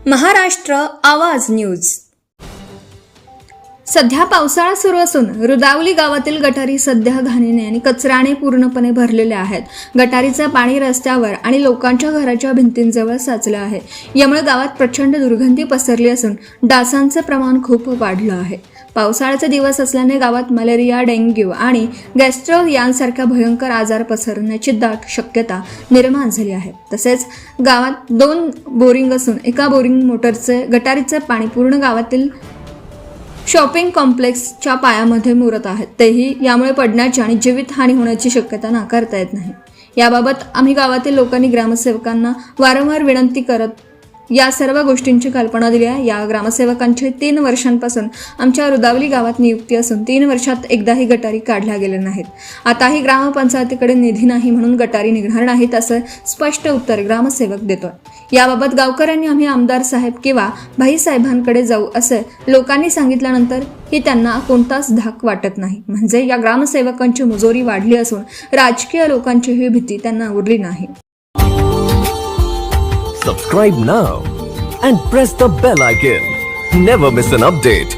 महाराष्ट्र आवाज न्यूज। सध्या पावसाळा सुरू असून रुदावली गावातील गटारी सध्या घाणीने आणि कचऱ्याने पूर्णपणे भरलेल्या आहेत। गटारीचं पाणी रस्त्यावर आणि लोकांच्या घराच्या भिंतींजवळ साचलं आहे। यामुळे गावात प्रचंड दुर्गंधी पसरली असून डासांचं प्रमाण खूप वाढलं आहे। पावसाळ्याचे दिवस असल्याने गावात मलेरिया, डेंग्यू आणि गॅस्ट्रो यांसारख्या भयंकर आजार पसरण्याची दाट शक्यता निर्माण झाली आहे। तसेच गावात 2 बोरिंग असून एका बोरिंग मोटरचे गटारीचे पाणी पूर्ण गावातील शॉपिंग कॉम्प्लेक्सच्या पायामध्ये मुरत आहेत। तेही यामुळे पडण्याची आणि जीवितहानी होण्याची शक्यता नाकारता येत नाही। याबाबत आम्ही गावातील लोकांनी ग्रामसेवकांना वारंवार विनंती करत या सर्व गोष्टींची कल्पना दिली आहे। या ग्रामसेवकांची 3 वर्षांपासून आमच्या रुदावली गावात नियुक्ती असून 3 वर्षात एकदाही गटारी काढल्या गेल्या नाहीत। आताही ग्रामपंचायतीकडे निधी नाही म्हणून गटारी निघणार नाहीत असं स्पष्ट उत्तर ग्रामसेवक देतोय। याबाबत गावकऱ्यांनी आम्ही आमदार साहेब किंवा भाईसाहेबांकडे जाऊ असे लोकांनी सांगितल्यानंतर ही त्यांना कोणताच धाक वाटत नाही। म्हणजे या ग्रामसेवकांची मुजोरी वाढली असून राजकीय लोकांचीही भीती त्यांना उरली नाही। Subscribe now and press the bell icon. Never miss an update.